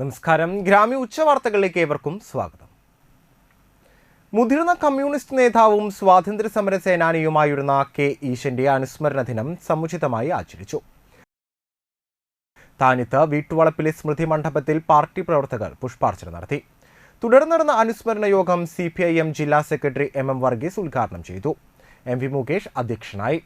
നമസ്കാരം. ഗ്രാമീണ ഉച്ചവാർത്തകളിലേക്ക് ഏവർക്കും സ്വാഗതം. മുതിർന്ന കമ്മ്യൂണിസ്റ്റ് നേതാവും സ്വാതന്ത്ര്യ സമര സേനാനിയുമായിരുന്ന കെ ഈശന്റെ അനുസ്മരണ ദിനം സമുചിതമായി ആചരിച്ചു. താനിത്ത് വീട്ടുവളപ്പിലെ സ്മൃതി മണ്ഡപത്തിൽ പാർട്ടി പ്രവർത്തകർ പുഷ്പാർച്ചന നടത്തി. തുടർന്ന് നടന്ന അനുസ്മരണ യോഗം CPIM ജില്ലാ സെക്രട്ടറി MM വർഗീസ് ഉദ്ഘാടനം ചെയ്തു. MV മുകേഷ് അധ്യക്ഷനായി.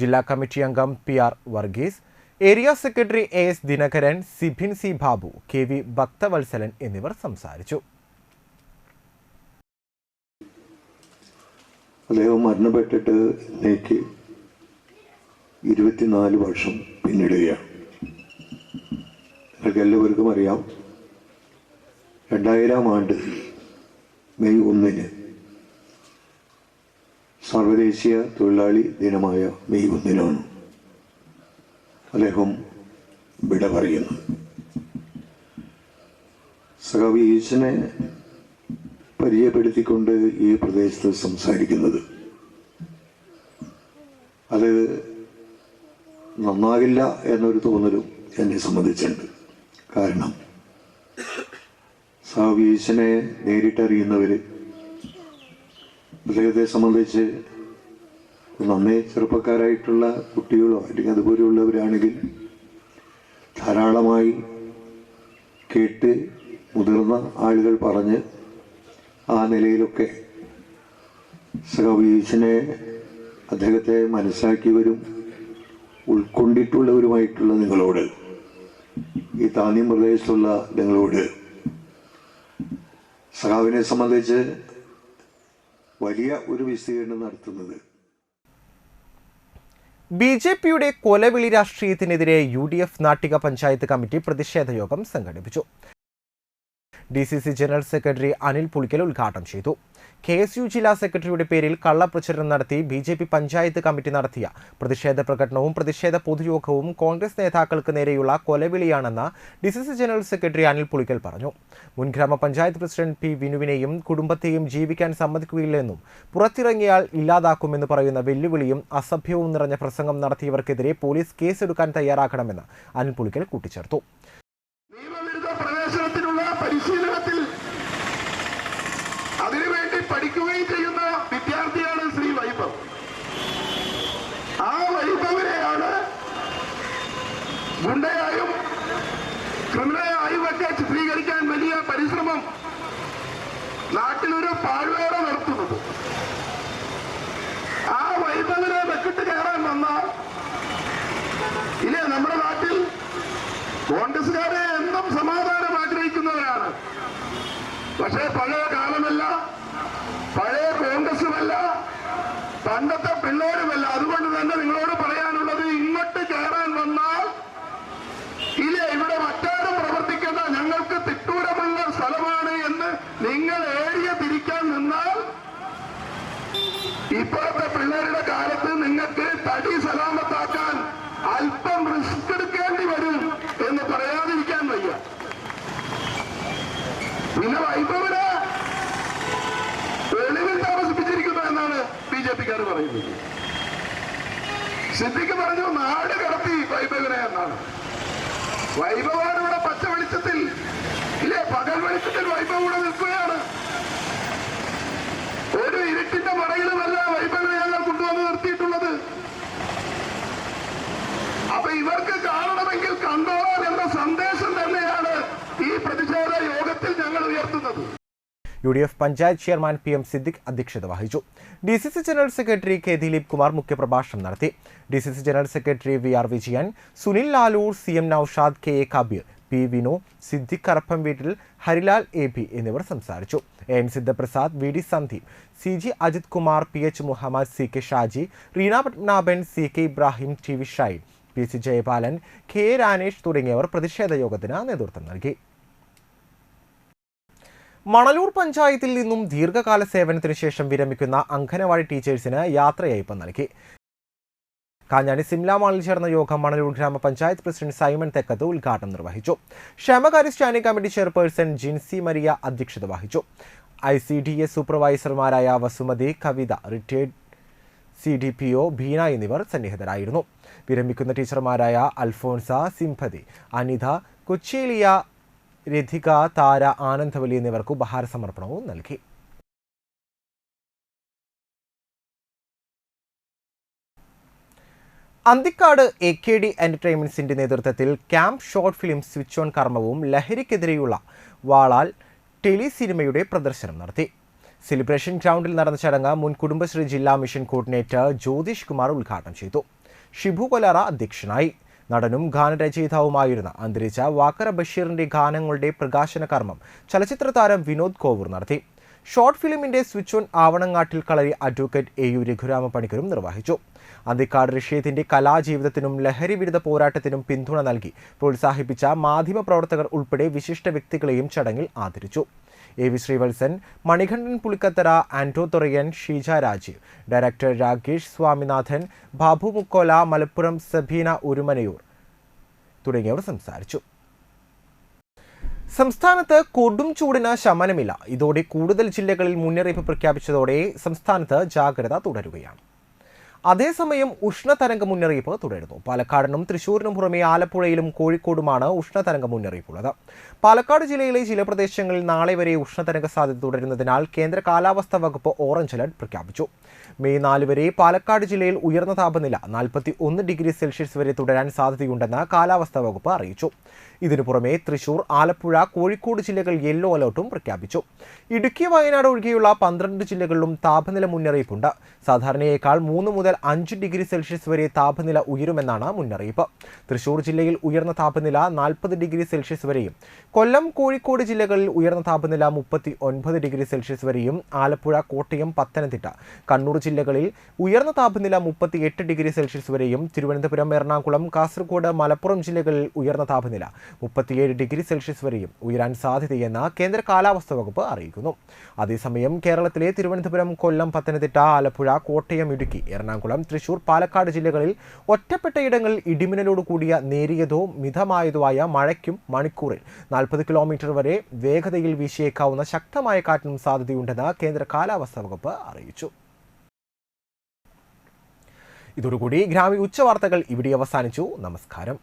ജില്ലാ കമ്മിറ്റി അംഗം PR Varghese, area secretary AS Dinakaran, Sibin C Babu, KV Bhakthavatsalan എന്നിവർ സംസാരിച്ചു. അദ്ദേഹം മരണപ്പെട്ടിട്ട് ഇന്നേക്ക് 24 വർഷം പിന്നിടുകയാണ്. നിങ്ങൾക്ക് എല്ലാവർക്കും അറിയാം, 2000 ആണ്ട് മെയ് 1 സർവദേശീയ തൊഴിലാളി ദിനമായ മെയ് 1 അദ്ദേഹം വിട പറയുന്നു. സഖാവ് ഈശനെ പരിചയപ്പെടുത്തിക്കൊണ്ട് ഈ പ്രദേശത്ത് സംസാരിക്കുന്നത് അത് നന്നാകില്ല എന്നൊരു തോന്നലും എന്നെ സംബന്ധിച്ചുണ്ട്. കാരണം സഖാവ് ഈശനെ നേരിട്ടറിയുന്നവർ അദ്ദേഹത്തെ സംബന്ധിച്ച് നന്നേ ചെറുപ്പക്കാരായിട്ടുള്ള കുട്ടികളോ അല്ലെങ്കിൽ അതുപോലെയുള്ളവരാണെങ്കിൽ ധാരാളമായി കേട്ട് മുതിർന്ന ആളുകൾ പറഞ്ഞ് ആ നിലയിലൊക്കെ സഖാവ് ഈശനെ അദ്ദേഹത്തെ മനസ്സിലാക്കിയവരും ഉൾക്കൊണ്ടിട്ടുള്ളവരുമായിട്ടുള്ള നിങ്ങളോട്, ഈ താന്യം പ്രദേശത്തുള്ള നിങ്ങളോട് സഖാവിനെ സംബന്ധിച്ച് വലിയ ഒരു വിശദീകരണം നടത്തുന്നത് BJPയുടെ കൊലവിളി രാഷ്ട്രീയത്തിനെതിരെ UDF നാട്ടിക പഞ്ചായത്ത് കമ്മിറ്റി പ്രതിഷേധ യോഗം സംഘടിപ്പിച്ചു. DCC general secretary Anil Pulikkal ഉദ്ഘാടനം ചെയ്തു. KSU ജില്ലാ സെക്രട്ടറിയുടെ പേരിൽ കള്ളപ്രചരണം നടത്തി BJP പഞ്ചായത്ത് കമ്മിറ്റി നടത്തിയ പ്രതിഷേധ പ്രകടനവും പ്രതിഷേധ പൊതുയോഗവും കോൺഗ്രസ് നേതാക്കൾക്ക് നേരെയുള്ള കൊലവിളിയാണെന്ന് DCC general secretary Anil Pulikkal പറഞ്ഞു. മുൻ ഗ്രാമപഞ്ചായത്ത് പ്രസിഡന്റ് P വിനുവിനെയും കുടുംബത്തെയും ജീവിക്കാൻ സമ്മതിക്കുകയില്ലെന്നും പുറത്തിറങ്ങിയാൽ ഇല്ലാതാക്കുമെന്ന് പറയുന്ന വെല്ലുവിളിയും അസഭ്യവും നിറഞ്ഞ പ്രസംഗം നടത്തിയവർക്കെതിരെ പോലീസ് കേസെടുക്കാൻ തയ്യാറാക്കണമെന്ന് അനിൽ പുളിക്കൽ കൂട്ടിച്ചേർത്തു. പരിശീലനത്തിൽ അതിനുവേണ്ടി പഠിക്കുകയും ചെയ്യുന്ന വിദ്യാർത്ഥിയാണ് ശ്രീ വൈഭവ്. ആ വൈഭവിനെയാണ് ഗുണ്ടയായും ക്രിമിനലായും ഒക്കെ ചിത്രീകരിക്കാൻ വലിയ പരിശ്രമം നാട്ടിലൊരു പാഴ്വേറ നടത്തുന്നത്. ആ വൈഭവിനെ വെക്കിട്ട് കയറാൻ വന്നാൽ ഇല്ലേ, നമ്മുടെ നാട്ടിൽ കോൺഗ്രസുകാരെ എന്നും സമാധാനം ആഗ്രഹിക്കുന്നവരാണ്. പക്ഷേ പഴയ കാലമല്ല, പഴയ കോൺഗ്രസുമല്ല, പണ്ടത്തെ പിള്ളേരുമല്ല. അതുകൊണ്ട് തന്നെ നിങ്ങളോട് പറയാനുള്ളത്, ഇങ്ങോട്ട് കയറാൻ വന്നാൽ ഇല്ലേ, ഇവിടെ മറ്റാരും പ്രവർത്തിക്കുന്ന ഞങ്ങൾക്ക് തിട്ടൂരമുള്ള സ്ഥലമാണ് എന്ന് നിങ്ങൾ ഏരിയ തിരിക്കാൻ നിന്നാൽ ഇപ്പോഴത്തെ പിള്ളേരുടെ കാലത്ത് നിങ്ങൾക്ക് തടി സലാമത്താക്കാൻ അല്പം റിസ്ക് എടുക്കേണ്ടി വരും എന്ന് പറയാതിരിക്കാൻ വയ്യ. പിന്നെ വൈഭവനെ വെളിവിൽ താമസിപ്പിച്ചിരിക്കുന്നു എന്നാണ് BJPക്കാർ പറയുന്നത്. സിദ്ദിഖ് പറഞ്ഞു നാട് കടത്തി വൈഭവനെ എന്നാണ്. വൈഭവാനിവിടെ പച്ച വെളിച്ചത്തിൽ ഇല്ലേ, പകൽ വെളിച്ചത്തിൽ വൈഭവം ഇവിടെ നിൽക്കുകയാണ്. ഒരു ഇരുട്ടിന്റെ മറയിലുമല്ല വൈഭവനെ ഞങ്ങൾ കൊണ്ടുവന്ന് നിർത്തിയിട്ടുള്ളത്. അപ്പൊ ഇവർക്ക് കാണണമെങ്കിൽ കണ്ടോളാൻ എന്ന സന്ദേശം തന്നെയാണ് ഈ പ്രതിഷേധ യോഗത്തിൽ ഞങ്ങൾ ഉയർത്തുന്നത്. UDF panchayat chairman PM Siddique അധ്യക്ഷത വഹിച്ചു. DCC general secretary K Dileep Kumar മുഖ്യപ്രഭാഷണം നടത്തി. DCC general secretary VR Vijayan, Sunil Lalur, CM Noushad, KA Kabeer, P Vinu, Siddique Karappam വീട്ടിൽ, ഹരിലാൽ AB എന്നിവർ സംസാരിച്ചു. AM Sidhaprasad, VD Sandeep, CG Ajith Kumar, PH Muhammad, CK Shaji, Reena Padmanabhan, CK Ibrahim, TV Shine, PC Jayapalan, KA Rehenesh തുടങ്ങിയവർ പ്രതിഷേധ യോഗത്തിന് നേതൃത്വം നൽകി. മണലൂർ പഞ്ചായത്തിൽ നിന്നും ദീർഘകാല സേവനത്തിനു ശേഷം വിരമിക്കുന്ന അംഗനവാടി ടീച്ചേഴ്സിന് യാത്രയയപ്പ് നൽകി. കാഞ്ഞാണി സിംല മാളിൽ ചേർന്ന യോഗം മണലൂർ ഗ്രാമപഞ്ചായത്ത് പ്രസിഡന്റ് സൈമൺ തെക്കത്ത് ഉദ്ഘാടനം നിർവഹിച്ചു. ക്ഷേമകാര്യ standing committee chairperson Jincy Maria അധ്യക്ഷത വഹിച്ചു. ICDS സൂപ്പർവൈസർമാരായ വസുമതി, കവിത, റിട്ടയർഡ് CDPO ബീന എന്നിവർ സന്നിഹിതരായിരുന്നു. വിരമിക്കുന്ന ടീച്ചർമാരായ അൽഫോൻസ, സിംപതി, അനിത, കൊച്ചേലിയ, രഥിക, താര, ആനന്ദവലി എന്നിവർക്ക് ഉപഹാര സമർപ്പണവും നൽകി. അന്തിക്കാട് AKD എന്റർടൈൻമെന്റ്സിന്റെ നേതൃത്വത്തിൽ camp short film switch on കർമ്മവും ലഹരിക്കെതിരെയുള്ള വാളാൽ ടെലിസിനിമയുടെ പ്രദർശനം നടത്തി. സെലിബ്രേഷൻ ഗ്രൗണ്ടിൽ നടന്ന ചടങ്ങ് മുൻ കുടുംബശ്രീ ജില്ലാ മിഷൻ കോർഡിനേറ്റർ ജ്യോതിഷ് കുമാർ ഉദ്ഘാടനം ചെയ്തു. ഷിബു കൊലാറ അധ്യക്ഷനായി. നടനും ഗാനരചയിതാവുമായിരുന്ന അന്തരിച്ച വാക്കര ബഷീറിന്റെ ഗാനങ്ങളുടെ പ്രകാശന കർമ്മം ചലച്ചിത്ര താരം വിനോദ് കോവൂർ നടത്തി. ഷോർട്ട് ഫിലിമിന്റെ സ്വിച്ച് ഓൺ ആവണങ്ങാട്ടിൽ കളരി അഡ്വക്കേറ്റ് AU രഘുരാമ പണിക്കരും നിർവഹിച്ചു. അന്തിക്കാട് റഷ്യത്തിന്റെ കലാജീവിതത്തിനും ലഹരി വിരുദ്ധ പോരാട്ടത്തിനും പിന്തുണ നൽകി പ്രോത്സാഹിപ്പിച്ച മാധ്യമപ്രവർത്തകർ ഉൾപ്പെടെ വിശിഷ്ട വ്യക്തികളെയും ചടങ്ങിൽ ആദരിച്ചു. AV ശ്രീവത്സൻ, മണികണ്ഠൻ പുളിക്കത്തറ, ആന്റോ തൊറയൻ, ഷീജ രാജീവ്, ഡയറക്ടർ രാകേഷ് സ്വാമിനാഥൻ, ബാബു മുക്കോല, മലപ്പുറം സബീന ഉരുമനയൂർ തുടങ്ങിയവർ സംസാരിച്ചു. സംസ്ഥാനത്ത് കൊടും ചൂടിന് ശമനമില്ല. ഇതോടെ കൂടുതൽ ജില്ലകളിൽ മുന്നറിയിപ്പ് പ്രഖ്യാപിച്ചതോടെ സംസ്ഥാനത്ത് ജാഗ്രത തുടരുകയാണ്. അതേസമയം ഉഷ്ണതരംഗ മുന്നറിയിപ്പ് തുടരുന്നു. പാലക്കാടിനും തൃശൂരിനും പുറമെ ആലപ്പുഴയിലും കോഴിക്കോടുമാണ് ഉഷ്ണതരംഗ മുന്നറിയിപ്പുള്ളത്. പാലക്കാട് ജില്ലയിലെ ചില പ്രദേശങ്ങളിൽ നാളെ വരെ ഉഷ്ണതരംഗ സാധ്യത തുടരുന്നതിനാൽ കേന്ദ്ര കാലാവസ്ഥാ വകുപ്പ് ഓറഞ്ച് അലർട്ട് പ്രഖ്യാപിച്ചു. മെയ് 4 വരെ പാലക്കാട് ജില്ലയിൽ ഉയർന്ന താപനില 41 ഡിഗ്രി സെൽഷ്യസ് വരെ തുടരാൻ സാധ്യതയുണ്ടെന്ന് കാലാവസ്ഥാ വകുപ്പ് അറിയിച്ചു. ഇതിനു പുറമെ തൃശൂർ, ആലപ്പുഴ, കോഴിക്കോട് ജില്ലകൾ യെല്ലോ അലർട്ടും പ്രഖ്യാപിച്ചു. ഇടുക്കി, വയനാട് ഒഴികെയുള്ള 12 ജില്ലകളിലും താപനില മുന്നറിയിപ്പുണ്ട്. സാധാരണയേക്കാൾ 3 മുതൽ 5 ഡിഗ്രി സെൽഷ്യസ് വരെ താപനില ഉയരുമെന്നാണ് മുന്നറിയിപ്പ്. തൃശൂർ ജില്ലയിൽ ഉയർന്ന താപനില 40 ഡിഗ്രി സെൽഷ്യസ് വരെയും, കൊല്ലം, കോഴിക്കോട് ജില്ലകളിൽ ഉയർന്ന താപനില 39 ഡിഗ്രി സെൽഷ്യസ് വരെയും, ആലപ്പുഴ, കോട്ടയം, പത്തനംതിട്ട, കണ്ണൂർ ജില്ലകളിൽ ഉയർന്ന താപനില 38 ഡിഗ്രി സെൽഷ്യസ് വരെയും, തിരുവനന്തപുരം, എറണാകുളം, കാസർഗോഡ്, മലപ്പുറം ജില്ലകളിൽ ഉയർന്ന താപനില 37 ഡിഗ്രി സെൽഷ്യസ് വരെയും ഉയരാൻ സാധ്യതയെന്ന് കേന്ദ്ര കാലാവസ്ഥാ വകുപ്പ് അറിയിക്കുന്നു. അതേസമയം കേരളത്തിലെ തിരുവനന്തപുരം, കൊല്ലം, പത്തനംതിട്ട, ആലപ്പുഴ, കോട്ടയം, ഇടുക്കി, എറണാകുളം, തൃശൂർ, പാലക്കാട് ജില്ലകളിൽ ഒറ്റപ്പെട്ട ഇടങ്ങളിൽ ഇടിമിന്നലോട് കൂടിയ നേരിയതോ മിതമായതോ ആയ മഴയ്ക്കും മണിക്കൂറിൽ 40 കിലോമീറ്റർ വരെ വേഗതയിൽ വീശിയേക്കാവുന്ന ശക്തമായ കാറ്റിനും സാധ്യതയുണ്ടെന്ന് കേന്ദ്ര കാലാവസ്ഥാ വകുപ്പ് അറിയിച്ചു. ഇതോടുകൂടി ഗ്രാമീണ ഉച്ചവാർത്തകൾ ഇവിടെ അവസാനിച്ചു. നമസ്കാരം.